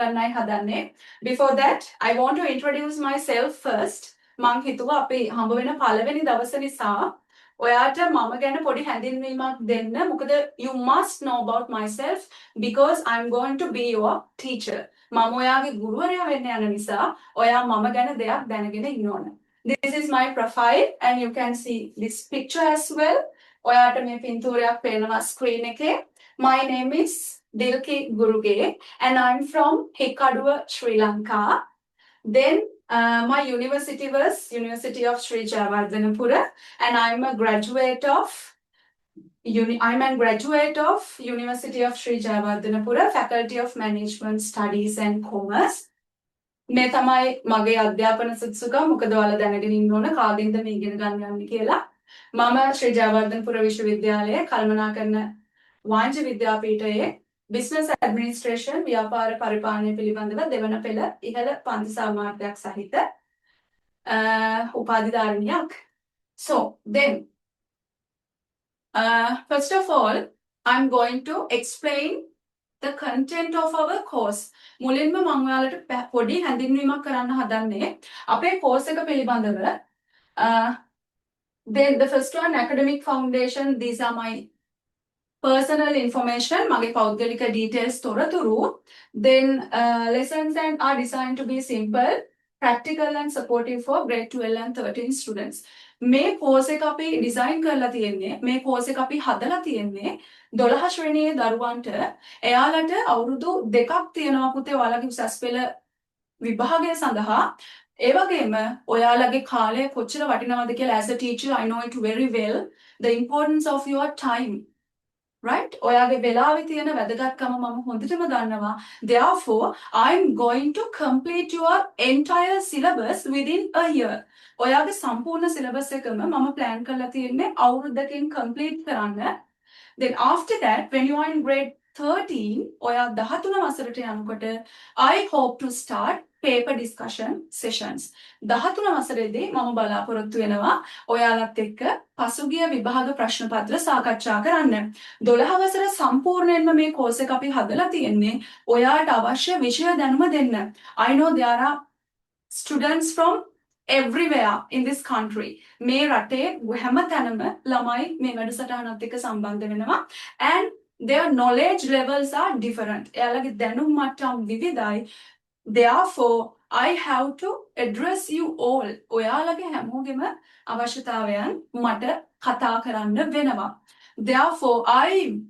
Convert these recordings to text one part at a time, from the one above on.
කරන්නයි හදන්නේ. Before that, I want to introduce myself first. මං හිතුවා අපි හම්බ වෙන පළවෙනි දවස නිසා ඔයාට මම ගැන පොඩි හැඳින්වීමක් දෙන්න. මොකද you must know about myself because I'm going to be your teacher. මම ඔයාගේ ගුරුවරයා වෙන්න යන නිසා ඔයා මම ගැන දෙයක් දැනගෙන ඉන්න ඕන. This is my profile and you can see this picture as well. ඔයාට මේ පින්තූරයක් පේනවා screen එකේ. My name is Dilki Guruge and I'm from Hekaduwa, Sri Lanka. Then my university was University of Sri Jayawardhanapura and I'm a graduate of University of Sri Jayawardhanapura, Faculty of Management Studies and Commerce. මේ තමයි මගේ අධ්‍යාපන සුසුකම්. මොකද ඔයාලා දැනගෙන ඉන්න ඕන කාගෙන්ද මේ ඉගෙන ගන්න යන්නේ කියලා. මම ශ්‍රී ජයවර්ධනපුර විශ්වවිද්‍යාලයේ කළමනාකරන වාණිජ්‍ය විද්‍යාපීඨයේ Business Administration ව්‍යාපාර පරිපාලනය පිළිබඳව දෙවන පෙළ ඉහළ පන්ති සාමාර්ථයක් සහිත උපාධිධාරණියක්. So then first of all I'm going to explain the content of our course. මුලින්ම මම ඔයාලට පොඩි හැඳින්වීමක් කරන්න හදන්නේ අපේ course එක පිළිබඳව. Then the first one, academic foundation. These are my personal information, mage paudgalika details තොරතුරු. Then lessons and are designed to be simple, practical and supportive for grade 12 and 13 students. මේ course එක අපි design කරලා තියෙන්නේ, මේ course එක අපි හදලා තියෙන්නේ 12 ශ්‍රේණියේ දරුවන්ට. එයාලට අවුරුදු 2ක් තියෙනවා පුතේ ඔයාලගේ උසස් පෙළ විභාගය සඳහා. ඒ වගේම ඔයාලගේ කාලය කොච්චර වටිනවද කියලා as a teacher I know it very well, the importance of your time. Right? ඔයාගේ වෙලාවේ තියෙන වැදගත්කම මම හොඳටම දන්නවා. Therefore, I'm going to complete your entire syllabus within a year. ඔයාගේ සම්පූර්ණ syllabus එකම මම plan කරලා තියෙන්නේ අවුරුද්දකින් complete කරන්න. Then after that, when you are in grade 13, ඔයා 13 වසරට යනකොට I hope to start paper discussion sessions. 13 වසරේදී මම බලාපොරොත්තු වෙනවා ඔයාලත් එක්ක පසුගිය විභාග ප්‍රශ්න පත්‍ර සාකච්ඡා කරන්න. 12 වසර සම්පූර්ණයෙන්ම මේ course එක අපි හදලා තියෙන්නේ ඔයාට අවශ්‍ය විෂය දැනුම දෙන්න. I know there are students from everywhere in this country. මේ රටේ හැම තැනම ළමයි මේ වැඩසටහනත් එක්ක සම්බන්ධ වෙනවා and their knowledge levels are different. එයාලගේ දැනුම් මට්ටම් විවිධයි. Therefore, I have to address you all. ඔයාලගේ හැමෝගෙම අවශ්‍යතාවයන් මට කතා කරන්න වෙනවා. Therefore, I'm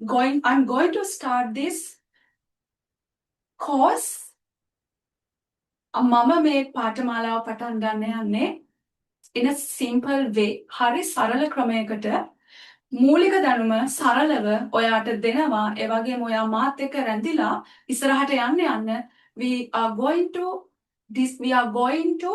going to start this course. මම මේ පාඨමාලාව පටන් ගන්න යන්නේ in a simple way. හරි සරල ක්‍රමයකට මූලික දැනුම සරලව ඔයාට දෙනවා. ඒ වගේම ඔයා මාත් එක්ක රැඳිලා ඉස්සරහට යන්න we are going to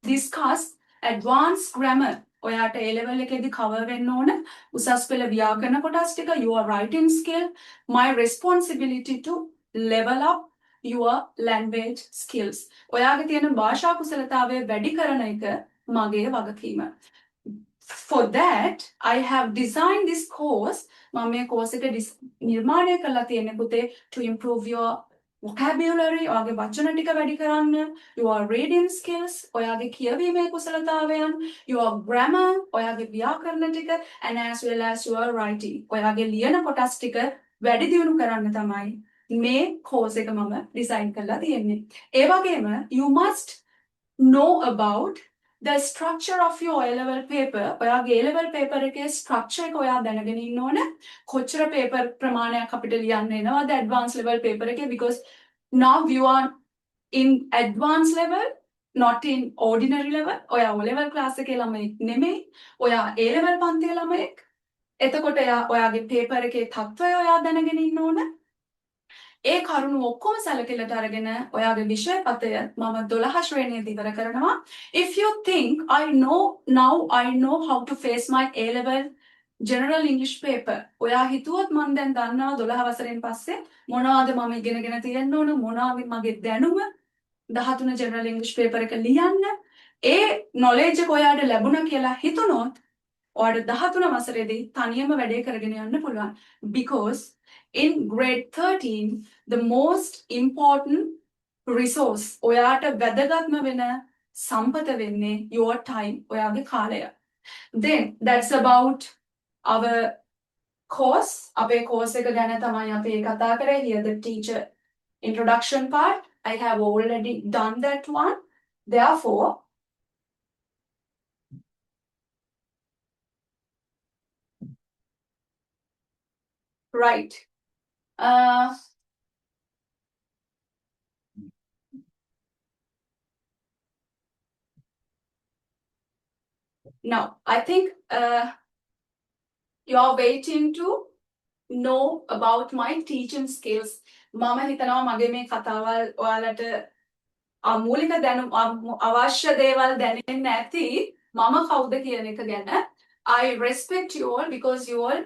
discuss advanced grammar. ඔයාට A level එකේදී cover වෙන්න ඕන උසස් පෙළ ව්‍යාකරණ කොටස් ටික, your writing skill, my responsibility to level up your language skills. ඔයාගේ තියෙන භාෂා කුසලතාවය වැඩි කරන එක මගේ වගකීම. For that, I have designed this course. මම මේ course එක නිර්මාණය කරලා තියෙන්නේ පුතේ to improve your vocabulary, ඔයාගේ වචන ටික වැඩි කරන්න, your reading skills, ඔයාගේ කියවීමේ කුසලතාවයන්, your grammar, ඔයාගේ ව්‍යාකරණ ටික and as well as your writing. ඔයාගේ ලියන කොටස් ටික වැඩි දියුණු කරන්න තමයි මේ course එක මම design කරලා තියෙන්නේ. ඒ වගේම you must know about the structure of your A-level paper. ඔයාගේ A-level paper එකේ structure එක ඔයා දැනගෙන ඉන්න ඕන. කොච්චර paper ප්‍රමාණයක් අපිට ලියන්න එනවද advanced level paper එකේ, because now you are in advanced level, not in ordinary level. ඔයා O-level class එකේ ළමයෙක් නෙමෙයි. ඔයා A-level පන්තියේ ළමයෙක්. එතකොට ඔයාගේ paper එකේ තත්ත්වය ඔයා දැනගෙන ඉන්න ඕන. ඒ කරුණු ඔක්කොම සැලකිලිට අරගෙන ඔයාගේ විෂය පතය මම 12 ශ්‍රේණියේදී ඉවර කරනවා. If you think I know how to face my A-level general English paper. ඔයා හිතුවොත් මම දැන් දන්නවා 12 වසරෙන් පස්සේ මොනවද මම ඉගෙනගෙන තියෙන්න ඕන, මොනවද මගේ දැනුම 13 general English paper එක ලියන්න. ඒ knowledge එක ඔයාට ලැබුණා කියලා හිතුනොත් ඔයාට 13 වසරේදී තනියම වැඩේ කරගෙන යන්න පුළුවන්. Because in grade 13, the most important resource ඔයාට වැදගත්ම වෙන සම්පත වෙන්නේ your time ඔයාගේ කාලය. Then that's about our course. අපේ course එක ගැන තමයි අපි කතා කරේ. Here the teacher introduction part. I have already done that one. Therefore, right. Now, I think you are waiting to know about my teaching skills. මම හිතනවා මගේ මේ කතාවල් ඔයාලට මූලික දැනුම් අවශ්‍ය දේවල් දැනෙන්න ඇති මම කවුද කියන එක ගැන. I respect you all because you all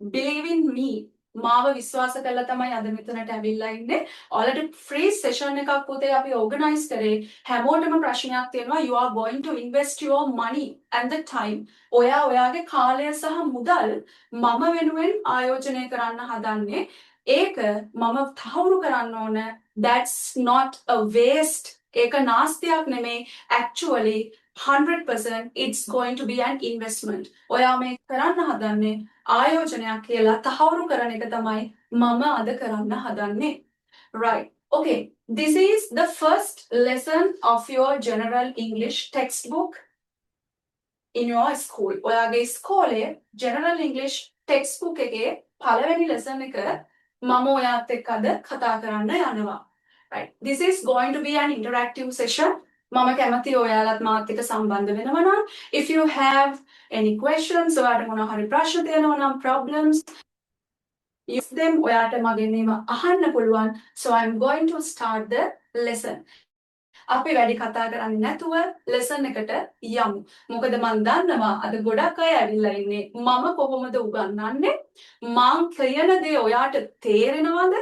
believe in me. මාව විශ්වාස කළා තමයි අද මෙතනට ඇවිල්ලා ඉන්නේ. ඔයාලට free session එකක් පුතේ අපි organize කරේ. හැමෝටම ප්‍රශ්නයක් තියෙනවා. You are going to invest your money and the time. ඔයාගේ කාලය සහ මුදල් මම වෙනුවෙන් ආයෝජනය කරන්න හදන්නේ. ඒක මම තහවුරු කරන්න ඕන. That's not a waste. ඒක නාස්තියක් නෙමෙයි. Actually 100% it's going to be an investment. ඔයා මේ කරන්න හදන්නේ ආයෝජනයක් කියලා තහවුරු කරන එක තමයි මම අද කරන්න හදන්නේ. Right. Okay. This is the first lesson of your general English textbook in your school. ඔයාගේ ස්කෝලේ general English textbook එකේ පළවෙනි lesson එක මම ඔයාත් එක්ක අද කතා කරන්න යනවා. Right. This is going to be an interactive session. මම කැමති ඔයාලත් මාත් එක්ක සම්බන්ධ වෙනවා නම් if you have any questions ඔයාලට මොනවා හරි ප්‍රශ්න තියෙනවා නම් problems use them ඔයාලට මගෙන් ඒවා අහන්න පුළුවන්. So I'm going to start the lesson. අපි වැඩි කතා කරන්නේ නැතුව lesson එකට යමු. මොකද මම දන්නවා අද ගොඩක් අය ඇවිල්ලා ඉන්නේ මම කොහොමද උගන්වන්නේ? මං කියන දේ ඔයාට තේරෙනවද?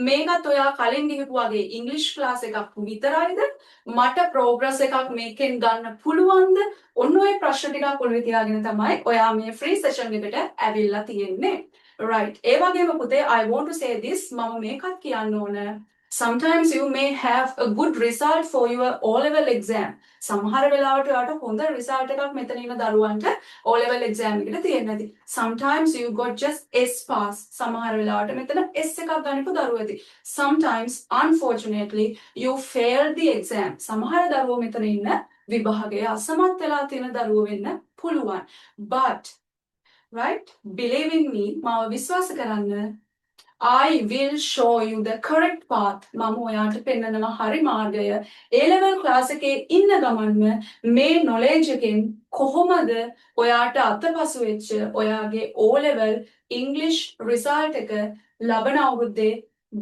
මේකත් ඔයා කලින් ගිහපු වගේ ඉංග්‍රීසි ක්ලාස් එකක් විතරයිද? මට progress එකක් මේකෙන් ගන්න පුළුවන්ද? ඔන්න ඔය ප්‍රශ්න ටිකක් ඔළුවේ තියාගෙන තමයි ඔයා මේ free session එකට ඇවිල්ලා තියෙන්නේ. Right. ඒ වගේම පුතේ I want to say this මම මේකත් කියන්න ඕන. Sometimes you may have a good result for your O-level exam. සමහර වෙලාවට ඔයාට හොඳ result එකක් මෙතන ඉන්න දරුවන්ට O-level exam එකට තියෙන්නේ නැති. Sometimes you got just S pass. සමහර වෙලාවට මෙතන S එකක් ගන්නපු දරුවෝ ඇති. Sometimes unfortunately you failed the exam. සමහර දරුවෝ මෙතන ඉන්න විභාගය අසමත් වෙලා තියෙන දරුවෝ වෙන්න පුළුවන්. But right, believe in me, මාව විශ්වාස කරන්න. I will show you the correct path. මම ඔයාට පෙන්නනවා හරි මාර්ගය. A-level class එකේ ඉන්න ගමන්ම මේ knowledge එකෙන් කොහොමද ඔයාට අතපසු වෙච්ච ඔයාගේ O-level English result එක ලබන අවුරුද්දේ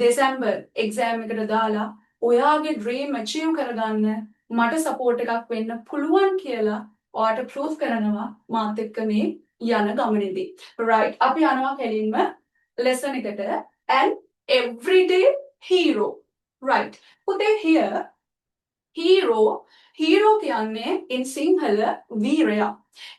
දෙසැම්බර් exam එකට දාලා ඔයාගේ dream achieve කරගන්න මට support එකක් වෙන්න පුළුවන් කියලා ඔයාට proof කරනවා මාත් එක්ක මේ යන ගමනේදී. Right. අපි යනවා කෙලින්ම lesson එකට and everyday hero. Right. පුතේ here hero කියන්නේ in Sinhala වීරයා.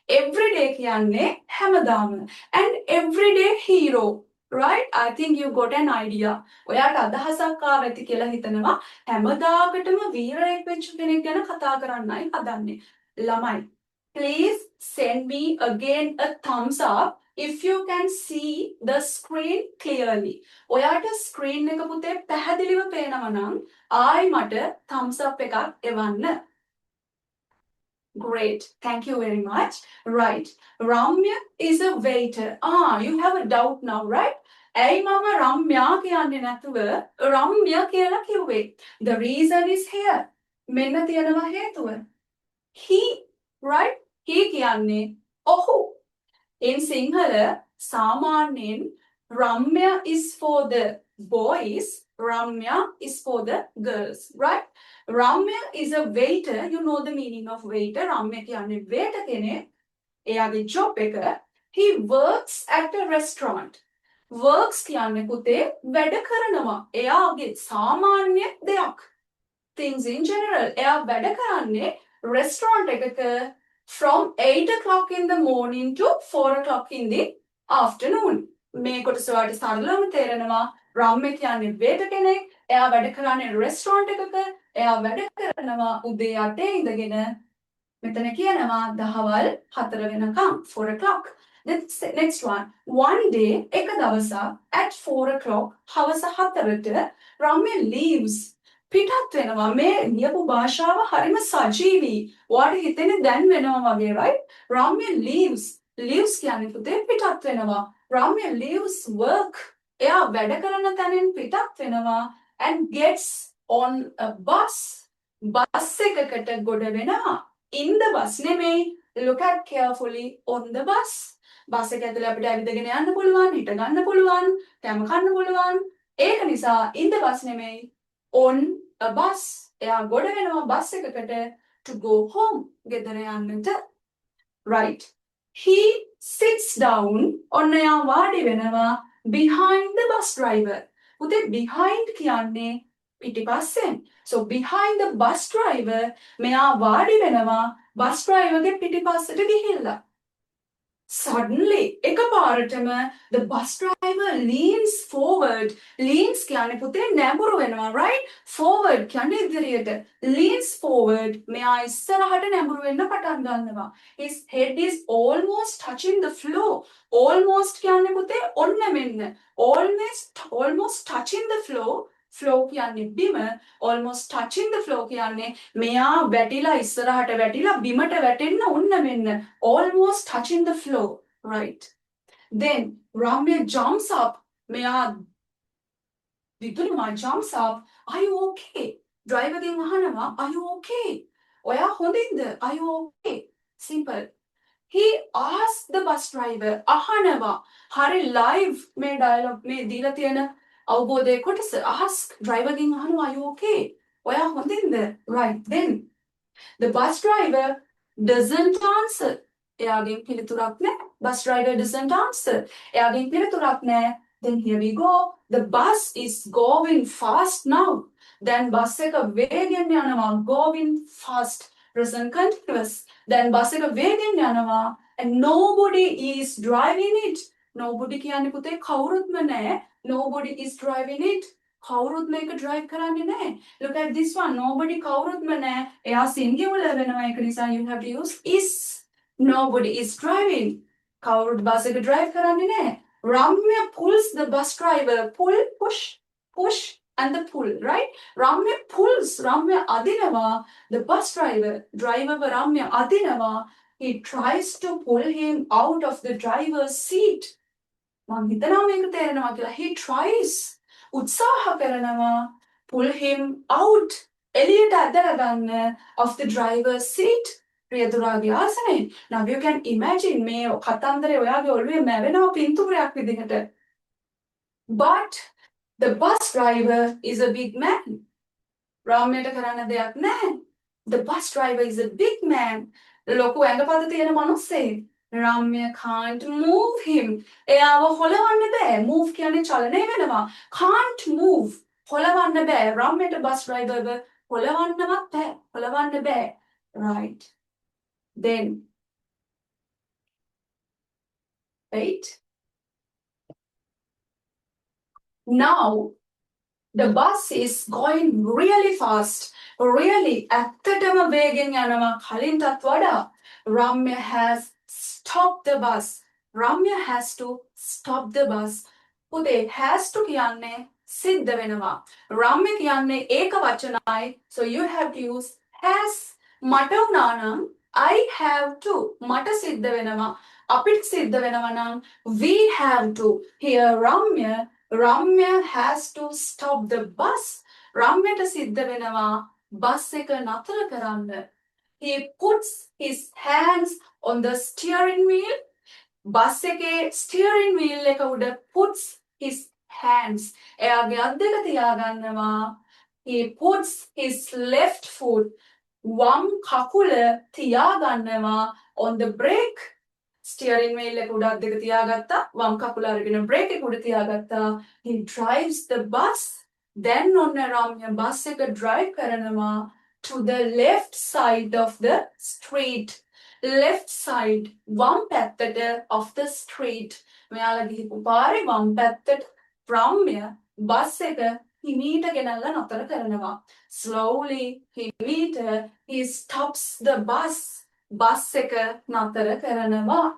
Everyday කියන්නේ හැමදාම and everyday hero. Right? I think you got an idea. ඔයාට අදහසක් ආවෙති කියලා හිතනවා හැමදාකටම වීරයෙක් වෙච්ච කෙනෙක් ගැන කතා කරන්නයි හදන්නේ. ළමයි, please send me again a thumbs up if you can see the screen clearly. ඔයාට screen එක පුතේ පැහැදිලිව පේනවා නම් ආයි මට thumbs up එකක් එවන්න. Great. Thank you very much. Right. Ramya is a waiter. You have a doubt now, right? ඇයි මම රම්යා කියන්නේ නැතුව රම්‍ය කියලා කිව්වේ? The reason is here. මෙන්න තියෙනවා හේතුව. He, right? He කියන්නේ ඔහු. In Sinhala, සාමාන්‍යයෙන් Ramya is for the boys, Ramya is for the girls, right? Ramya is a waiter. You know the meaning of waiter. Ramya කියන්නේ waiter කෙනෙක්. එයාගේ job එක. He works at a restaurant. Works කියන්නේ පුතේ වැඩ කරනවා. එයාගේ සාමාන්‍ය දෙයක්. Things in general. එයා වැඩ කරන්නේ restaurant එකක from 8 o'clock in the morning to 4 o'clock in the afternoon. මේ කොටස ඔයාලට සරලවම තේරෙනවා. රාම්‍ය කියන්නේ waiter කෙනෙක්. එයා වැඩ කරන්නේ restaurant එකක. එයා වැඩ කරනවා උදේ 8 ඉඳගෙන මෙතන කියනවා දහවල් 4 වෙනකම් 4 o'clock. Next one. One day එක දවසක් at 4 o'clock හවස 4ට රාම්‍ය leaves පිටත් වෙනවා. මේ ලියපු භාෂාව හරිම සජීවී. ඔයාලට හිතෙන්නේ දැන් වෙනවා වගේ right? රාම්‍ය leaves. leaves කියන්නේ පුතේ පිටත් වෙනවා. රාම්‍ය leaves work. එයා වැඩ කරන තැනින් පිටත් වෙනවා and gets on a bus. Bus එකකට ගොඩ වෙනවා. In the bus නෙමෙයි. Look at carefully on the bus. Bus එක ඇතුලේ අපිට ඇවිදගෙන යන්න පුළුවන්, හිට ගන්න පුළුවන්, කැම කන්න පුළුවන්. ඒක නිසා in the bus නෙමෙයි. On a bus. එයා ගොඩ වෙනවා බස් එකකට to go home. ගෙදර යන්නට. Right. He sits down. ඔන්න එයා වාඩි වෙනවා behind the bus driver. පුතේ behind කියන්නේ පිටිපස්සෙන්. So behind the bus driver මෙයා වාඩි වෙනවා bus driver ගේ පිටිපස්සට ගිහිල්ලා. Suddenly එකපාරටම the bus driver leans forward. Leans කියන්නේ පුතේ නැඹුරු වෙනවා right? Forward කියන්නේ ඉදිරියට. Leans forward මෙයා ඉස්සරහට නැඹුරු වෙන්න පටන් ගන්නවා. His head is almost touching the floor. Almost කියන්නේ පුතේ ඔන්න මෙන්න. Almost touching the floor. Flow කියන්නේ බිම. Almost touching the floor කියන්නේ මෙයා වැටිලා ඉස්සරහට වැටිලා බිමට වැටෙන්න ඔන්න මෙන්න. Almost touching the floor. Right. Then Ramya jumps up. මෙයා විදුලිමා jumps up. Are you okay? Driver ගෙන් අහනවා Are you okay? ඔයා හොඳින්ද? Are you okay? Simple. He asked the bus driver අහනවා. හරි live මේ dialogue මේ දීලා තියෙන අවබෝධයේ කොටස ask driver ගෙන් අහනවා Are you okay? ඔයා හොඳින්ද? Right. Then the bus driver doesn't answer. එයාගෙන් පිළිතුරක් නැහැ. Bus driver doesn't answer. එයාගෙන් පිළිතුරක් නැහැ. Then here we go. The bus is going fast now. Then bus එක වේගෙන් යනවා. Going fast. Present continuous. Then bus එක වේගෙන් යනවා. And nobody is driving it. Nobody කියන්නේ පුතේ කවුරුත්ම නැහැ. Nobody is driving it. කවුරුත් මේක drive කරන්නේ නැහැ. Look at this one. Nobody කවුරුත්ම නැහැ. එයා singular වෙනවා. ඒක නිසා you have to use is. Nobody is driving. කවුරුත් bus එක drive කරන්නේ නැහැ. Ramya pulls the bus driver. Pull, push and the pull, right? Ramya pulls. Ramya අදිනවා. The bus driver. Driver Ramya අදිනවා. He tries to pull him out of the driver's seat. මං හිතනවා මේක තේරෙනවා කියලා. He tries. උත්සාහ කරනවා. Pull him out. එළියට ඇදලා ගන්න of the driver's seat. රියදුරාගේ ආසනයෙන්. Now you can imagine මේ කතන්දරේ ඔයාගේ ඔළුවේ මැවෙනවා පින්තූරයක් විදිහට. But the bus driver is a big man. රාම්‍යයට කරන්න දෙයක් නැහැ. The bus driver is a big man. ලොකු ඇඟපත තියෙන මිනිස්සෙක්. Ramya can't move him. එයාව හොලවන්න බෑ. Move කියන්නේ චලනය වෙනවා. Can't move. හොලවන්න බෑ. රාම්‍යයට bus driver හොලවන්නවත් බෑ. හොලවන්න බෑ. Right. Then 8. Now the bus is going really fast. Really ඇත්තටම වේගෙන් යනවා කලින්ටත් වඩා. Ramya has stopped the bus. Ramya has to stop the bus. පුතේ has to කියන්නේ සිද්ධ වෙනවා. Ramya කියන්නේ ඒක වචනයි. So you have to use has. මට වුණා නම් I have to. මට සිද්ධ වෙනවා. අපිට සිද්ධ වෙනවා නම් we have to. Here Ramya has to stop the bus. Ramyaට සිද්ධ වෙනවා බස් එක නතර කරන්න. He puts his hands on the steering wheel. Bus එකේ steering wheel එක උඩ puts his hands. එයාගේ අත් දෙක තියාගන්නවා. He puts his left foot. වම් කකුල තියාගන්නවා on the brake. Steering wheel එක උඩ අත් දෙක තියාගත්තා. වම් කකුල අරගෙන brake එක උඩ තියාගත්තා. He drives the bus. Then ඔන්න රාම්‍ය බස් එක drive කරනවා to the left side of the street. Left side වම් පැත්තට of the street. මෙයාලා ගිහපු පාරේ වම් පැත්තට රාම්‍ය බස් එක හිමීට ගෙනල්ලා නතර කරනවා. Slowly, හිමීට he stops the bus. Bus එක නතර කරනවා.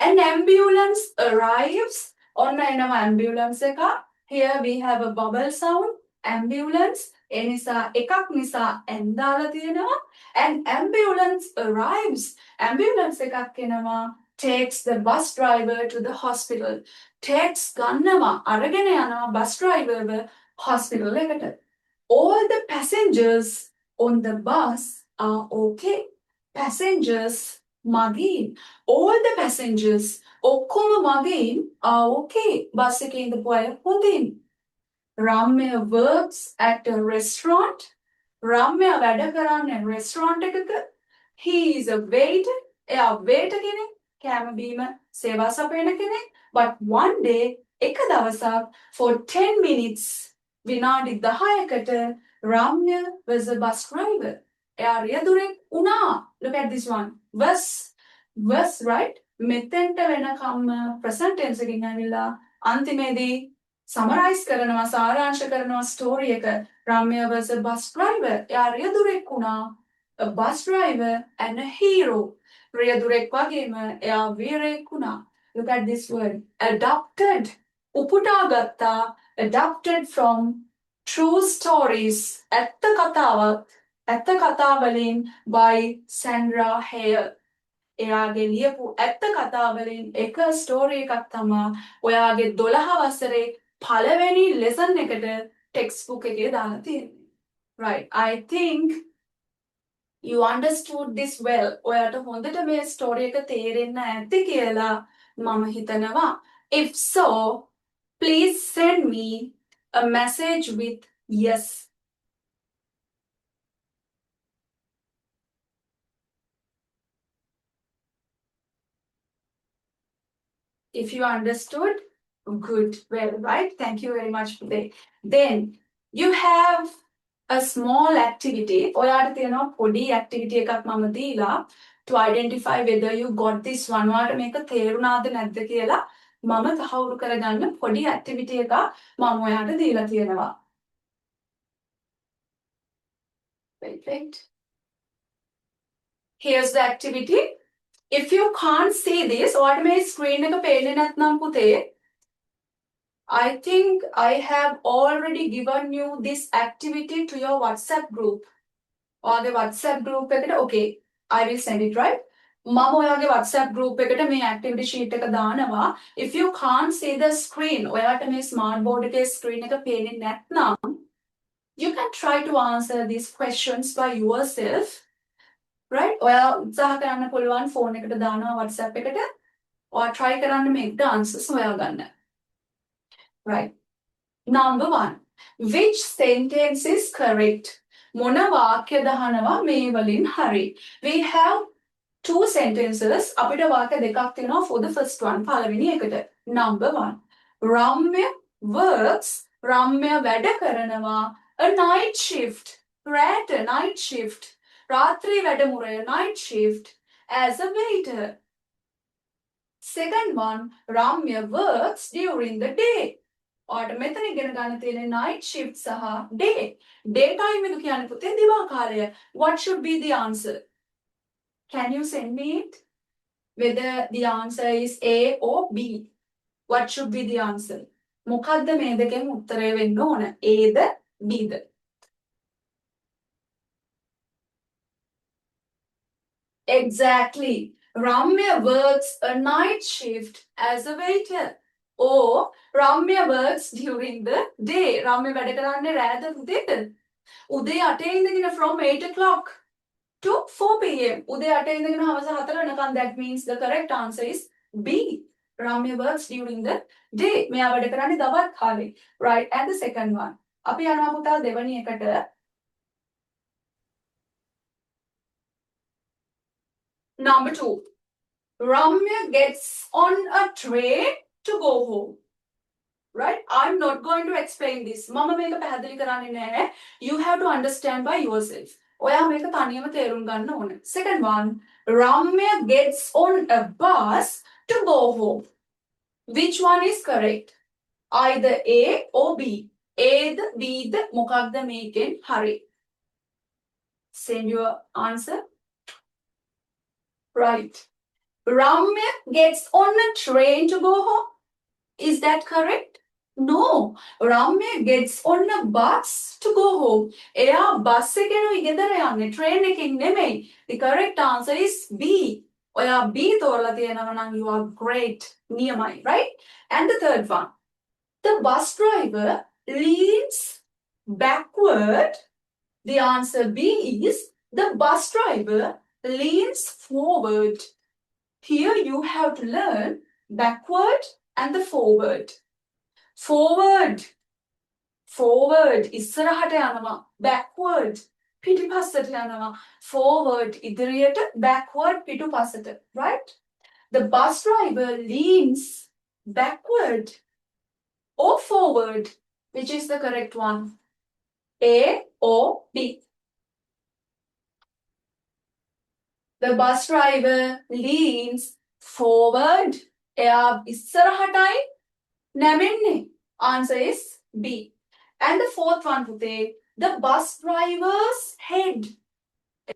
An ambulance arrives. ඔන්න එනවා ambulance එක. Here we have a bubble sound. Ambulance. ඒ නිසා එකක් නිසා n දාලා තියෙනවා. An ambulance arrives. Ambulance එකක් එනවා. Takes the bus driver to the hospital. Takes ගන්නවා අරගෙන යනවා bus driver hospital එකට. All the passengers on the bus are okay. Passengers මගින්. All the passengers ඔක්කොම මගින් are okay. බස් එකේ ඉඳපු අය හොඳින්. Ramya works at a restaurant. Ramya වැඩ කරන්නේ restaurant එකක. He is a waiter. එයා waiter කෙනෙක්. කෑම බීම සේවා සපයන කෙනෙක්. But one day එක දවසක් for 10 minutes විනාඩි 10කට Ramya was a bus driver. එයා රියදුරෙක් වුණා. Look at this one. Was right? මෙතෙන්ට වෙනකම්ම present tense එකකින් ඇවිල්ලා අන්තිමේදී summarize කරනවා සාරාංශ කරනවා story එක. Ramya was a bus driver. එයා රියදුරෙක් වුණා. A bus driver and a hero. රියදුරෙක් වගේම එයා වීරයෙක් වුණා. Look at this word. Adopted. උපුටා ගත්තා. Adopted from true stories. ඇත්ත කතාවලින් by Sandra Hale. එයාගේ ලියපු ඇත්ත කතාවලින් එක ස්ටෝරි එකක් තමා ඔයාගේ 12 වසරේ පළවෙනි ලෙසන් එකට ටෙක්ස්ට් බුක් එකේ දාලා තියෙන්නේ. Right. I think you understood this well. ඔයාට හොඳට මේ ස්ටෝරි එක තේරෙන්න ඇති කියලා මම හිතනවා. If so, please send me a message with yes. If you understood, good, well, right? Thank you very much for that. Then you have a small activity. ඔයාට තියෙනවා පොඩි activity එකක් මම දීලා to identify whether you got this one. ඔයාට මේක තේරුණාද නැද්ද කියලා මම තහවුරු කරගන්න පොඩි activity එකක් මම ඔයාට දීලා තියෙනවා. Wait. Here's the activity. If you can't see this, ඔයාට මේ screen එක පේන්නේ නැත්නම් පුතේ I think I have already given you this activity to your WhatsApp group. Or the WhatsApp group එකට okay, I will send it, right? මම ඔයාගේ WhatsApp group එකට මේ activity sheet එක දානවා. If you can't see the screen, ඔයාට මේ smart board එකේ screen එක පේන්නේ නැත්නම් you can try to answer these questions by yourself. Right? ඔයා උත්සාහ කරන්න පුළුවන් phone එකට දානවා WhatsApp එකට. ඔයා try කරන්න මේකට answers හොයාගන්න. Right. Number 1. Which sentence is correct? මොන වාක්‍ය දහනවා මේ වලින් හරි? We have two sentences. අපිට වාක්‍ය දෙකක් තියෙනවා for the first one. පළවෙනි එකට. Number 1. Ramya works. Ramya වැඩ කරනවා a night shift. Right, a night shift. රාත්‍රී වැඩමුළුය night shift as a waiter. Second one, Ramya works during the day. ඔයාට මෙතන ඉගෙන ගන්න තියෙන night shift සහ day. Daytime එක කියන්නේ පුතේ දිවා කාලය. What should be the answer? Can you send me it? Whether the answer is A or B. What should be the answer? මොකද්ද මේ දෙකෙන් උත්තරය වෙන්න ඕන? A the B the? Exactly. Ramya works a night shift as a waiter. Or Ramya works during the day. Ramya වැඩ කරන්නේ රාත්‍ර උදේට. උදේ 8 ඉඳගෙන from 8 o'clock to 4 p.m. උදේ 8 ඉඳගෙන හවස 4 වෙනකන්. That means the correct answer is B. Ramya works during the day. මෙයා වැඩ කරන්නේ දවල් කාලේ. Right. And the second one. අපි යනවා පුතා දෙවැනි එකට. Number 2. Ramya gets on a train to go home. Right? I'm not going to explain this. මම මේක පැහැදිලි කරන්නේ නැහැ. You have to understand by yourself. ඔයා මේක තනියම තේරුම් ගන්න ඕන. Second one, Ramya gets on a bus to go home. Which one is correct? Either A or B. Aද Bද මොකක්ද මේකෙන් හරි? Send your answer. Right. Ramya gets on a train to go home. Is that correct? No. Ramya gets on a bus to go home. එයා bus එකෙනුයි ගෙදර යන්නේ train එකකින් නෙමෙයි. The correct answer is B. ඔයා B තෝරලා තියෙනවා නම් you are great. නියමයි, right? And the third one. The bus driver leans backward. The answer B is the bus driver leans forward. Here you have to learn backward and the forward. Forward. Forward. ඉස්සරහට යනවා. Backward. පිටිපස්සට යනවා. Forward. ඉදිරියට. Backward. පිටුපසට. Right? The bus driver leans backward or forward. Which is the correct one? A or B? The bus driver leans forward. එයා ඉස්සරහටයි නැමෙන්නේ. Answer is B. And the fourth one, Pute, the bus driver's head.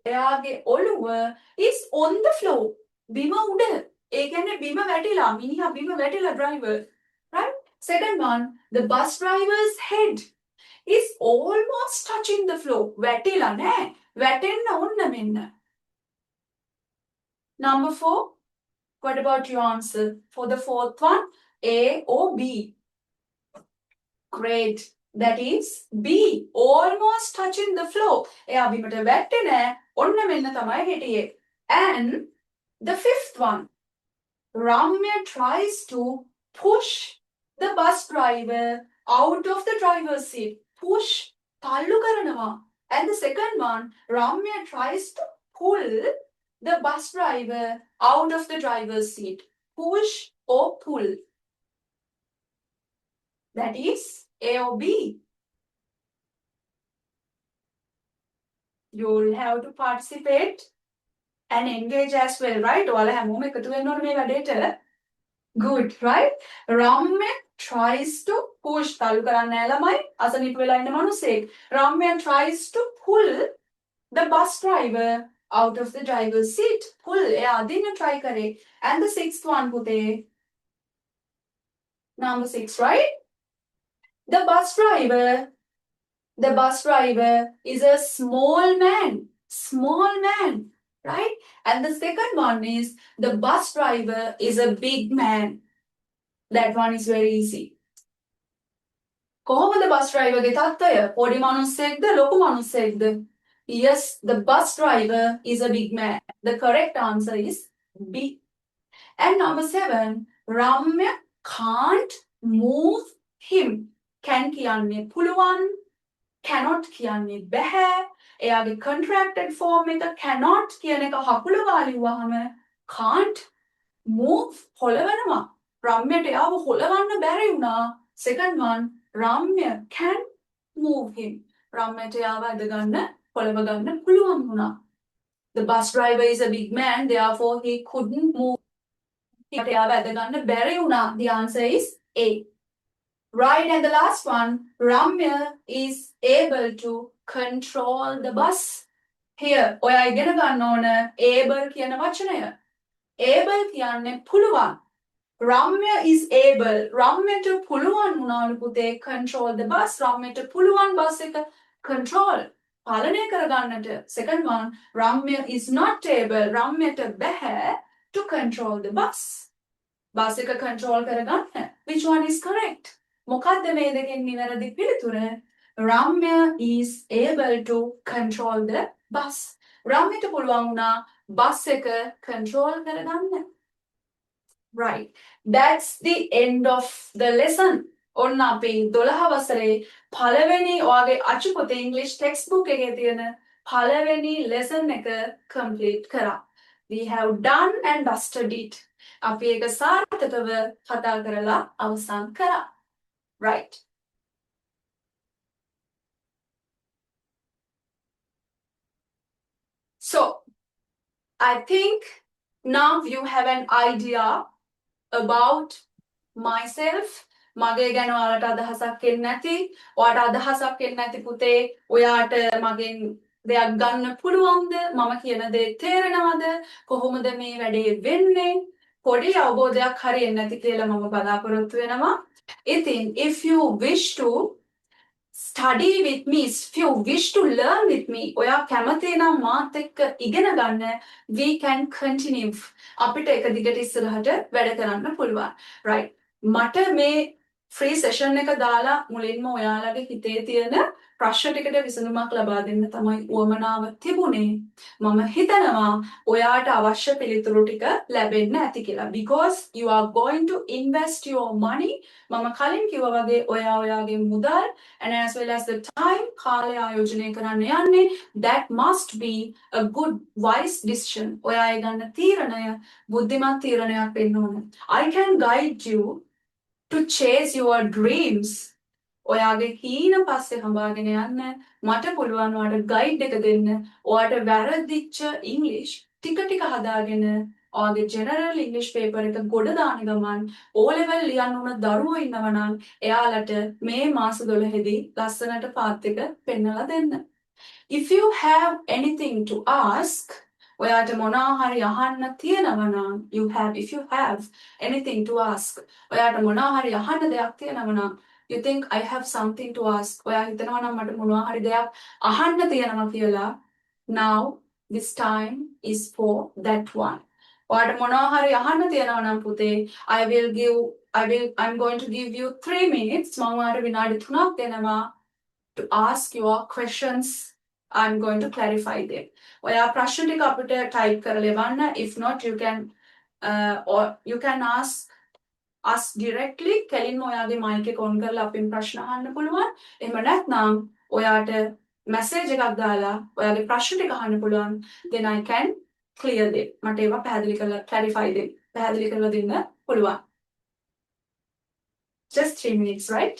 එයාගේ ඔළුව is on the floor. බිම උඩ. ඒ කියන්නේ බිම වැටිලා. මිනිහා බිම වැටිලා driver. Right? Second one, the bus driver's head is almost touching the floor. වැටිලා නෑ. වැටෙන්න ඕන්න මෙන්න. Number 4. What about your answer for the fourth one? A or B? Great. That is B. Almost touching the floor. එයා බිමට වැටෙන්නේ නෑ. ඔන්න මෙන්න තමයි හිටියේ. And the fifth one. Ramya tries to push the bus driver out of the driver's seat. Push. තල්ලු කරනවා. And the second one. Ramya tries to pull the bus driver out of the driver's seat. Push or pull. That is A or B. You'll have to participate and engage as well, right? ඔයාලා හැමෝම එකතු වෙන්න ඕනේ මේ වැඩේට. Good, right? Ramya tries to push. තල්ලු කරන්න නෑ ළමයි. අසනීප වෙලා ඉන්න මිනිස්සෙක්. Ramya tries to pull the bus driver out of the driver's seat. Pull. එයා අදින්න try කරේ. And the sixth one, පුතේ. Number 6, right? The bus driver is a small man. Small man, right? And the second one is the bus driver is a big man. That one is very easy. කොහොමද bus driver ගේ තත්ත්වය? පොඩි මිනිස්සෙක්ද ලොකු මිනිස්සෙක්ද? Yes, the bus driver is a big man. The correct answer is B. And number 7, Ramya can't move him. Can කියන්නේ පුළුවන්, cannot කියන්නේ බැහැ. එයාගේ contracted form එක cannot කියන එක හකුල ගාලිව්වහම can't move හොලවනවා. රම්‍යයට එයාව හොලවන්න බැරි වුණා. Second one, Ramya can move him. රම්‍යයට එයාව ඇදගන්න හොලව ගන්න පුළුවන් වුණා. The bus driver is a big man, therefore he couldn't move. එයාව ඇදගන්න බැරි වුණා. The answer is A. Right, and the last one, Ramya is able to control the bus. Here, ඔයා ඉගෙන ගන්න ඕන able කියන වචනය. Able කියන්නේ පුළුවන්. Ramya is able. Ramyaට පුළුවන් වුණාලු පුතේ control the bus. Ramyaට පුළුවන් bus එක control. පාලනය කරගන්නට. Second one, Ramya is not able. Ramyaට බැහැ to control the bus. Bus එක control කරගන්න. Which one is correct? මොකක්ද මේ දෙකෙන් නිවැරදි පිළිතුර? Ramya is able to control the bus. Ramyaට පුළුවන් වුණා bus එක control කරගන්න. Right. That's the end of the lesson. ඔන්න අපි 12 වසරේ පළවෙනි ඔයාගේ අචුපොතේ English textbook එකේ තියෙන පළවෙනි lesson එක complete කරා. We have done and dusted it. අපි ඒක සාර්ථකව කතා කරලා අවසන් කරා. Right. So, I think now you have an idea about myself, මගේ ගැන ඔයාලට අදහසක් එන්නේ නැති, ඔයාට අදහසක් එන්නේ නැති පුතේ, ඔයාට මගෙන් දෙයක් ගන්න පුළුවන්ද? මම කියන දේ තේරෙනවද? කොහොමද මේ වැඩේ වෙන්නේ? පොඩි අවබෝධයක් හරි එන්නේ නැති කියලා මම බලාපොරොත්තු වෙනවා. ඉතින් if you wish to study with me, if you wish to learn with me, ඔයා කැමති නම් මාත් එක්ක ඉගෙන ගන්න, we can continue. අපිට එක දිගට ඉස්සරහට වැඩ කරන්න පුළුවන්. right. මට මේ ෆ්‍රී සෙෂන් එක දාලා මුලින්ම ඔයාලගේ හිතේ තියෙන ප්‍රශ්න ටිකට විසඳුමක් ලබා දෙන්න තමයි උවමනාව තිබුණේ. මම හිතනවා ඔයාට අවශ්‍ය පිළිතුරු ටික ලැබෙන්න ඇති කියලා. Because you are going to invest your money. මම කලින් කිව්වා වගේ ඔයාගේ මුදල් and as well as the time කාලය ආයෝජනය කරන්න යන්නේ, that must be a good wise decision. ඔයා ඒ ගන්න තීරණය බුද්ධිමත් තීරණයක් වෙන්න ඕන. I can guide you to chase your dreams. ඔයාගේ හීන පස්සේ හඹාගෙන යන්න මට පුළුවන් ඔයාට ගයිඩ් එක දෙන්න. ඔයාට වැරදිච්ච ඉංග්‍රීසි ටික ටික හදාගෙන ඔයාගේ ජෙනරල් ඉංග්‍රීසි පේපර් එක ගොඩ දාන ගමන් O level ලියන්න උන දරුවෝ ඉන්නවා නම් එයාලට මේ මාස 12 දී ලස්සනට පාත් එක පෙන්නලා දෙන්න. If you have anything to ask, ඔයාට මොනවා හරි අහන්න තියෙනවා නම් if you have anything to ask, ඔයාට මොනවා හරි අහන්න දෙයක් තියෙනවා නම් you think I have something to ask, ඔයා හිතනවා නම් මට මොනවා හරි දෙයක් අහන්න තියෙනවා කියලා, now this time is for that one. ඔයාට මොනවා හරි අහන්න තියෙනවා නම් පුතේ, I'm going to give you 3 minutes. මම ඔයාට විනාඩි 3ක් දෙනවා to ask your questions. I'm going to clarify them. ඔයා ප්‍රශ්න ටික අපිට type කරලා එවන්න. If not, you can ask us directly. කෙලින්ම ඔයාගේ mic එක on කරලා අපෙන් ප්‍රශ්න අහන්න පුළුවන්. එහෙම නැත්නම් ඔයාට message එකක් දාලා ඔයාගේ ප්‍රශ්න ටික අහන්න පුළුවන්. Then I can clear them. මට ඒවා පැහැදිලි කරලා clarify them. පැහැදිලි කරලා දෙන්න පුළුවන්. Just 3 minutes, right?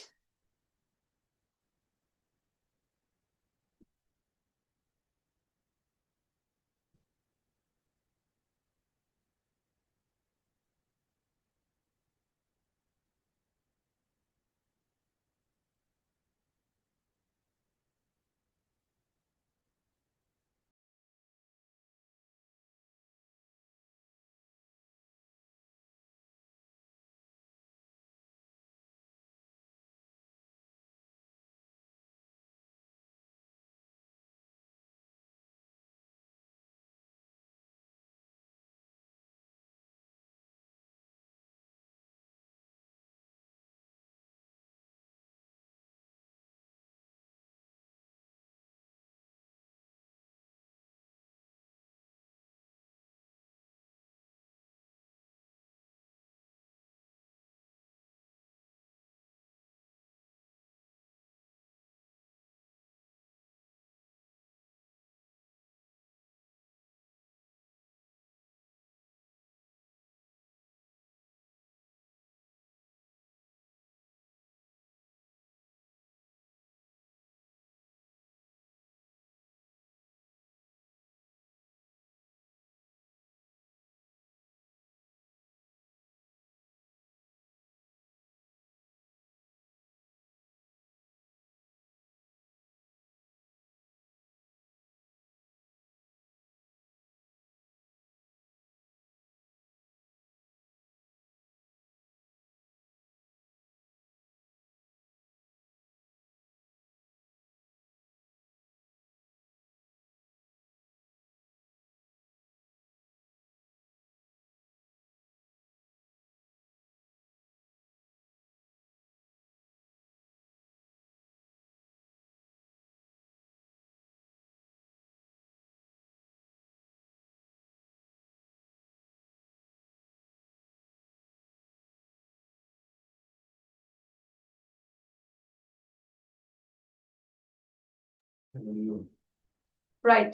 Right.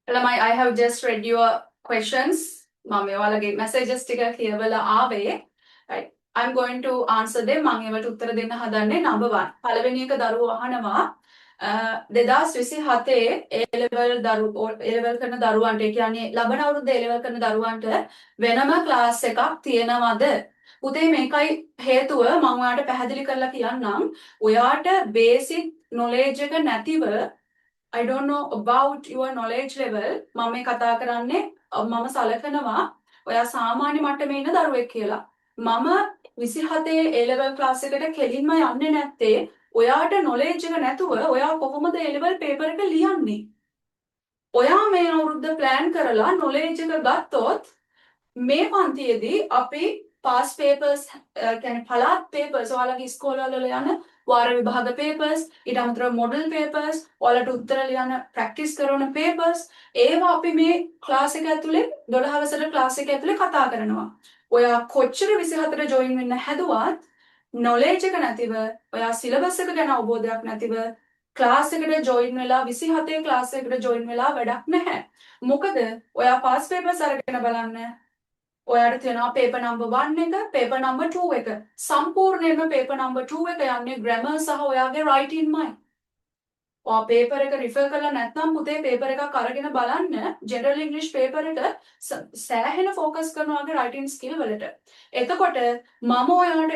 ළමයි, I have just read your questions. මම ඔයාලගේ messages ටික කියවලා ආවේ. Right. I'm going to answer them. මම ඒවට උත්තර දෙන්න හදන්නේ. Number 1. පළවෙනි එක දරුවෝ අහනවා 2027 A level කරන දරුවන්ට, ඒ කියන්නේ ලබන අවුරුද්ද A level කරන දරුවන්ට වෙනම ක්ලාස් එකක් තියෙනවද? පුතේ මේකයි හේතුව මම ඔයාලට පැහැදිලි කරලා කියන්නම්. ඔයාට බේසික් knowledge එක නැතිව I don't know about your knowledge level මම මේ කතා කරන්නේ මම සලකනවා ඔයා සාමාන්‍ය මට්ටමේ ඉන්න දරුවෙක් කියලා. මම 27 A level class එකට කෙලින්ම යන්නේ නැත්තේ ඔයාට knowledge එක නැතුව ඔයා කොහොමද A level paper එක ලියන්නේ? ඔයා මේ අවුරුද්ද plan කරලා knowledge එක ගත්තොත් මේ පන්තියේදී අපි පාස් පේපර්ස් කියන්නේ පළාත් පේපර්ස් ඔයාලගේ ඉස්කෝලවල යන වාර විභාග පේපර්ස් ඊට අමතරව මොඩල් පේපර්ස් ඔයාලට උත්තර ලියන ප්‍රැක්ටිස් කරන පේපර්ස් ඒවා අපි මේ ක්ලාස් එක ඇතුලේ 12 වසර ක්ලාස් එක ඇතුලේ කතා කරනවා. ඔයා කොච්චර 24 ජොයින් වෙන්න හැදුවත් knowledge එක නැතිව ඔයා සිලබස් එක ගැන අවබෝධයක් නැතිව ක්ලාස් එකට ජොයින් වෙලා 27 ක්ලාස් එකට ජොයින් වෙලා වැඩක් නැහැ. මොකද ඔයා පාස් පේපර්ස් අරගෙන බලන්න ඔයාට තියෙනවා paper number 1 එක paper number 2 එක සම්පූර්ණයෙන්ම paper number 2 එක යන්නේ grammar සහ ඔයාගේ writing මයි. ඔයා paper එක refer කරලා නැත්නම් පුතේ paper එකක් අරගෙන බලන්න general english paper එක සෑහෙන focus කරනවා ඔයාගේ writing skill වලට. එතකොට මම ඔයාලට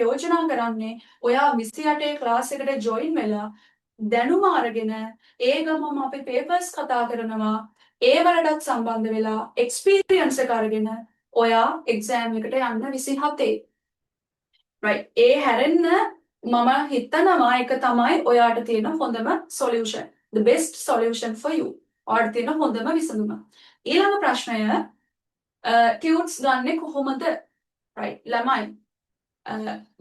යෝජනා කරන්නේ ඔයා 28 ක්ලාස් එකට join වෙලා දැනුම අරගෙන ඒ ගමම අපි papers කතා කරනවා ඒ වලටත් සම්බන්ධ වෙලා experience එක අරගෙන ඔයා exam එකට යන්න 27. right ඒ හැරෙන්න මම හිතනවා ඒක තමයි ඔයාට තියෙන හොඳම solution. The best solution for you. ඔයාට තියෙන හොඳම විසඳුම. ඊළඟ ප්‍රශ්නය tutors ගන්නෙ කොහොමද? right ළමයි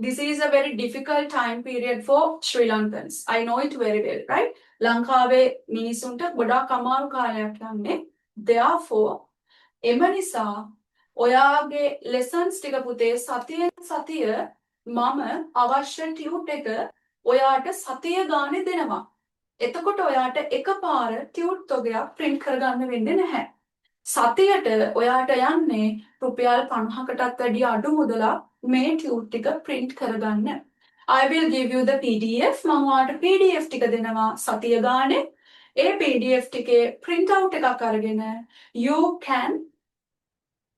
this is a very difficult time period for Sri Lankans. I know it very well, right? ලංකාවේ මිනිසුන්ට ගොඩාක් අමාරු කාලයක් යන්නේ. Therefore, එම නිසා ඔයාගේ lessons ටික පුතේ සතියෙන් සතිය මම අවශ්‍ය tute එක ඔයාට සතිය ගානේ දෙනවා. එතකොට ඔයාට එකපාර tute තොගයක් print කරගන්න වෙන්නේ නැහැ. සතියට ඔයාට යන්නේ රුපියල් 50කටත් වැඩිය අඩු මුදලක් මේ tute ටික print කරගන්න. I will give you the PDF. මම ඔයාලට PDF ටික දෙනවා සතිය ගානේ. ඒ PDF ටිකේ print out එකක් අරගෙන you can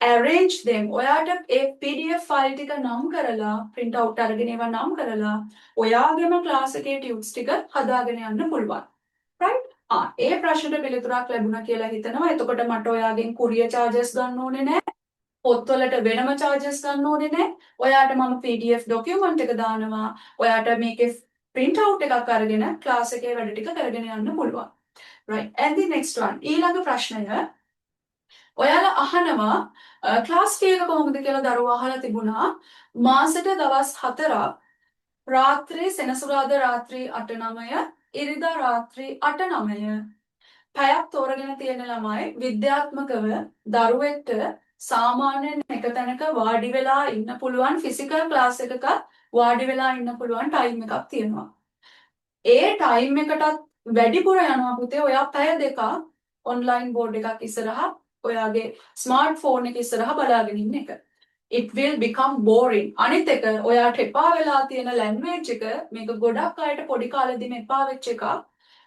arrange them. ඔයාට ඒ PDF file ටික නම් කරලා print out අරගෙන ඒවා නම් කරලා ඔයාගේම class එකේ tutors ටික හදාගෙන යන්න පුළුවන්. right? ඒ ප්‍රශ්නෙට පිළිතුරක් ලැබුණා කියලා හිතනවා. එතකොට මට ඔයාගෙන් courier charges ගන්න ඕනේ නැහැ. පොත්වලට වෙනම charges ගන්න ඕනේ නැහැ. ඔයාට මම PDF document එක දානවා. ඔයාට මේකේ print out එකක් අරගෙන class එකේ වැඩ ටික කරගෙන යන්න පුළුවන්. right and the next one ඊළඟ ප්‍රශ්නය ඔයාලා අහනවා class fee එක කොහොමද කියලා දරුවෝ අහලා තිබුණා. මාසෙට දවස් 4ක් රාත්‍රී සෙනසුරාදා රාත්‍රී 8:09 ඉරිදා රාත්‍රී 8:09 පැයක් තෝරගෙන තියෙන ළමයි විද්‍යාත්මකව දරුවෙක්ට සාමාන්‍යයෙන් එක තැනක වාඩි වෙලා ඉන්න පුළුවන් ෆිසිකල් ක්ලාස් එකක වාඩි වෙලා ඉන්න පුළුවන් ටයිම් එකක් තියෙනවා. ඒ ටයිම් එකටත් වැඩිපුර යනවා පුතේ ඔයා පැය දෙකක් ඔන්ලයින් බෝඩ් එකක් ඉස්සරහා ඔයාගේ ස්මාර්ට් ෆෝන් එක ඉස්සරහා බලාගෙන ඉන්න එක. It will become boring. අනිත් එක ඔයාට එපා වෙලා තියෙන language එක මේක ගොඩක් අයට පොඩි කාලෙදිම එපා වෙච්ච එකක්.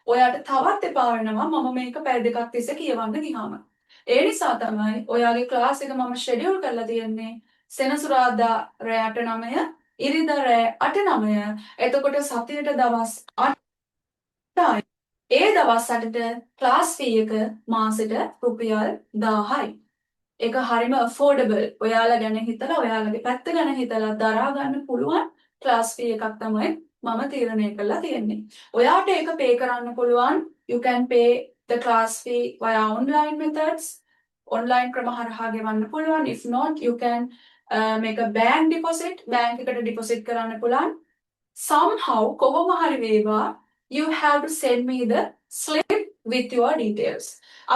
ඔයාට තවත් එපා වෙනවා මම මේක පැය දෙකක් තිස්සේ කියවන්න ගියාම. ඒ නිසා තමයි ඔයාගේ ක්ලාස් එක මම ෂෙඩියුල් කරලා තියෙන්නේ සෙනසුරාදා රෑ 8:09 ඉරිදා රෑ 8:09. එතකොට සතියට දවස් 8යි. ඒ දවස් 8ට ක්ලාස් ෆී එක මාසෙට රුපියල් 1000යි. ඒක හරිම affordable. ඔයාලා ගැන හිතලා ඔයාලගේ පැත්ත ගැන හිතලා දරා ගන්න පුළුවන් ක්ලාස් ෆී එකක් තමයි මම තීරණය කරලා තියෙන්නේ. ඔයාට ඒක pay කරන්න පුළුවන්. You can pay the class fee via online methods. online ක්‍රම හරහා ගෙවන්න පුළුවන්. If not, you can make a bank deposit. bank එකට deposit කරන්න පුළුවන්. somehow කොහොම හරි වේවා you have to send me the slip with your details.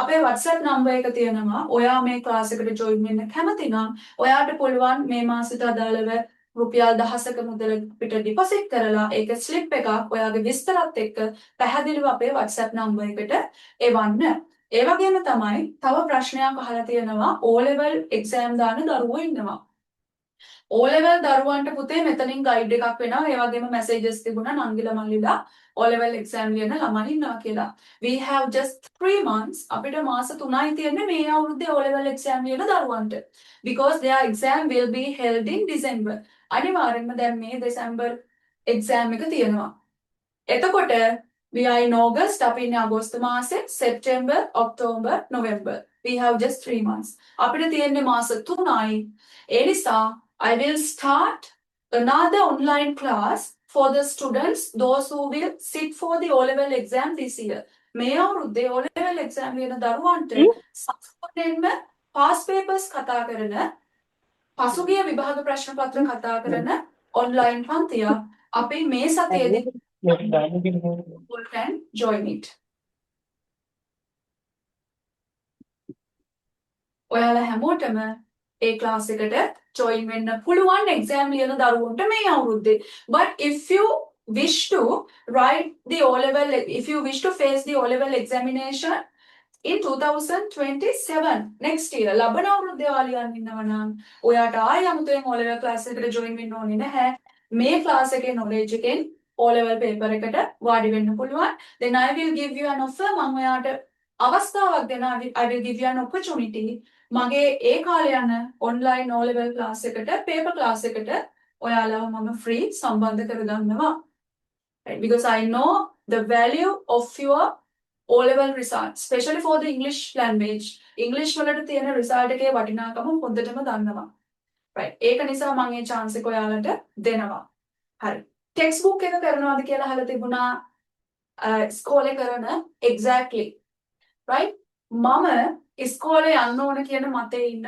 අපේ WhatsApp number එක තියෙනවා. ඔයා මේ class එකට join වෙන්න කැමති නම් ඔයාට පුළුවන් මේ මාසෙට අදාළව රුපියල් 1000ක මුදල පිට deposit කරලා ඒක slip එකක් ඔයාගේ විස්තරත් එක්ක පැහැදිලිව අපේ WhatsApp number එකට එවන්න. ඒ වගේම තමයි තව ප්‍රශ්නයක් අහලා තියෙනවා O level exam දාන දරුවෝ ඉන්නවා. O level දරුවන්ට පුතේ මෙතනින් ගයිඩ් එකක් වෙනවා. ඒ වගේම මැසේජස් තිබුණා නංගිලා මල්ලිලා O level exam ලියන ළමයි ඉන්නවා කියලා. We have just 3 months. අපිට මාස 3යි තියෙන්නේ මේ අවුරුද්දේ O level exam ලියන දරුවන්ට. Because their exam will be held in December. අනිවාර්යෙන්ම දැන් මේ දෙසැම්බර් exam එක තියෙනවා. එතකොට we are in August, අපි ඉන්නේ අගෝස්තු මාසේ, September, October, November. We have just 3 months. අපිට තියෙන්නේ මාස 3යි. ඒ නිසා I will start another online class for the students, those who will sit for the O-level exam this year. මේ අවුරුද්දේ O-level exam ලියන දරුවන්ට සම්පූර්ණයෙන්ම past papers කතා කරන, පසුගිය විභාග ප්‍රශ්න පත්‍ර කතා කරන online පන්තියක් අපි මේ සතියේදී you can join it. ඔයාලා හැමෝටම ඒ ක්ලාස් එකට join වෙන්න පුළුවන් exam ලියන දරුවන්ට මේ අවුරුද්දේ. But if you wish to write the O level, if you wish to face the O level examination in 2027 next year ලබන අවුරුද්දේ වාලියන් ඉන්නවා නම් ඔයාට ආයෙ අමුතුවෙන් O level class එකට join වෙන්න ඕනේ නැහැ. මේ class එකේ knowledge එකෙන් O level paper එකට වාඩි වෙන්න පුළුවන්. Then I will give you an offer. මම ඔයාට අවස්ථාවක් දෙනවා. I will give you an opportunity. මගේ ඒ කාලේ යන online O level class එකට paper class එකට ඔයාලව මම free සම්බන්ධ කරගන්නවා. Right? Because I know the value of your O level result, especially for the English language. English වලට තියෙන result එකේ වටිනාකම හොඳටම දන්නවා. Right. ඒක නිසා මම මේ chance එක ඔයාලට දෙනවා. හරි. textbook එක කරනවාද කියලා අහලා තිබුණා ඉස්කෝලේ කරන exactly. Right? මම ඉස්කෝලේ යන්න ඕන කියන මතේ ඉන්න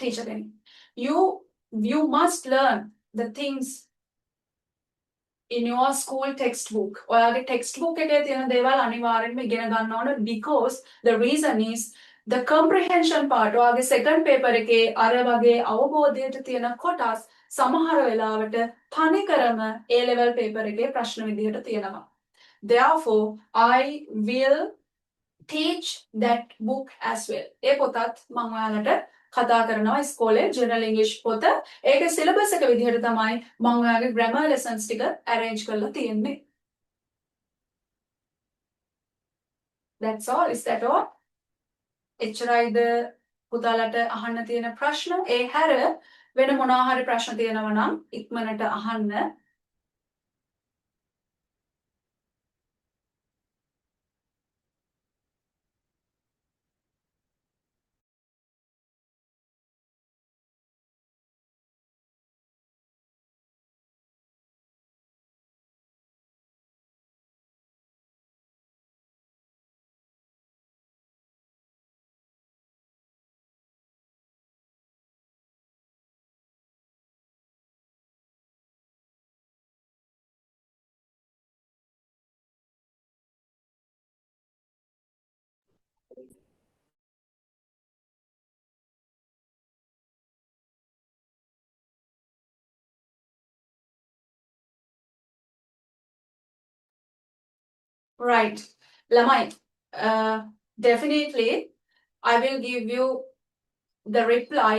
teacher කෙනෙක්. You must learn the things in your school textbook. ඔයාගේ textbook එකේ තියෙන දේවල් අනිවාර්යෙන්ම ඉගෙන ගන්න ඕන because the reason is the comprehension part. ඔයාගේ second paper එකේ අර වගේ අවබෝධයට තියෙන කොටස් සමහර වෙලාවට තනිකරම A level paper එකේ ප්‍රශ්න විදිහට තියෙනවා. Therefore, I will teach that book as well. ඒ පොතත් මම ඔයාලට කතා කරනවා ඉස්කෝලේ general English පොත. ඒකේ syllabus එක විදිහට තමයි මම ඔයාගේ grammar lessons ටික arrange කරලා තියෙන්නේ. That's all. Is that all? එච්චරයිද පුතාලට අහන්න තියෙන ප්‍රශ්න? ඒ හැර වෙන මොනවා හරි ප්‍රශ්න තියෙනවා නම් ඉක්මනට අහන්න. Right. ළමයි, definitely I will give you the reply.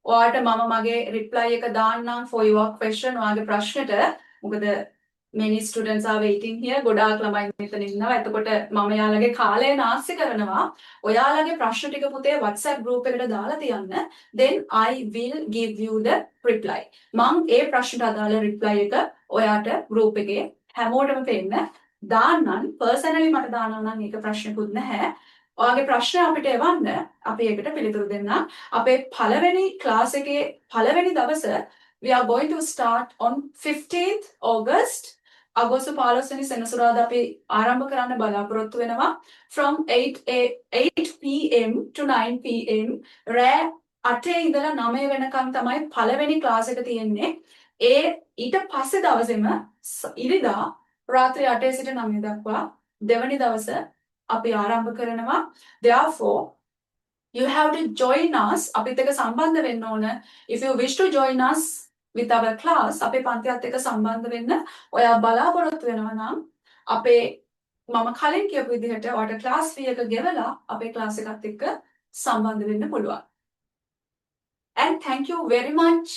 ඔයාට මම මගේ reply එක දාන්නම් for your question. ඔයාගේ ප්‍රශ්නෙට. මොකද many students are waiting here. ගොඩාක් ළමයි මෙතන ඉන්නවා. එතකොට මම යාළගේ කාලය නාස්ති කරනවා. ඔයාලගේ ප්‍රශ්න ටික පුතේ WhatsApp group එකට දාලා තියන්න. Then I will give you the reply. මම ඒ ප්‍රශ්නට අදාළ reply එක ඔයාට group එකේ හැමෝටම පෙන්න දාන්නම්. personally මට දාන්න නම් ඒක ප්‍රශ්නකුත් නැහැ. ඔයාගේ ප්‍රශ්න අපිට එවන්න අපි ඒකට පිළිතුරු දෙන්නම්. අපේ පළවෙනි class එකේ පළවෙනි දවස we are going to start on 15th August. අගෝස්තු 15 වෙනි සෙනසුරාදා අපි ආරම්භ කරන්න බලාපොරොත්තු වෙනවා from 8 pm to 9 pm. රෑ 8 ඉඳලා 9 වෙනකන් තමයි පළවෙනි class එක තියෙන්නේ. ඒ ඊට පස්සේ දවසේම ඉරිදා රාත්‍රී 8 සිට 9 දක්වා දෙවනි දවස අපි ආරම්භ කරනවා. Therefore, you have to join us. අපිත් එක්ක සම්බන්ධ වෙන්න ඕන. If you wish to join us with our class, අපේ පන්තියත් එක්ක සම්බන්ධ වෙන්න ඔයා බලාපොරොත්තු වෙනවා නම් අපේ මම කලින් කියපු විදිහට ඔයාට class fee එක ගෙවලා අපේ class එකත් එක්ක සම්බන්ධ වෙන්න පුළුවන්. And thank you very much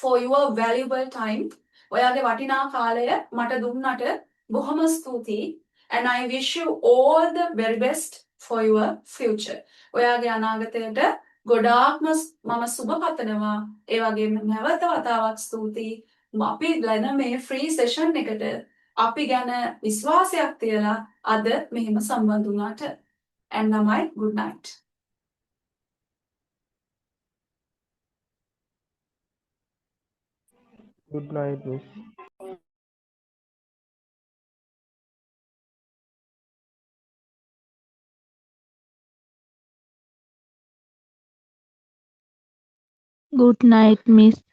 for your valuable time. ඔයාගේ වටිනා කාලය මට දුන්නට බොහොම ස්තුතියි. And I wish you all the very best for your future. ඔයාගේ අනාගතයට ගොඩාක්ම මම සුබ පතනවා. ඒ වගේම නැවත වතාවක් ස්තුතියි. අපි ලැබෙන මේ ෆ්‍රී සෙෂන් එකට අපි ගැන විශ්වාසයක් තියලා අද මෙහෙම සම්බන්ධ වුණාට. And නමයි good night. Good night, Miss. Good night, Miss.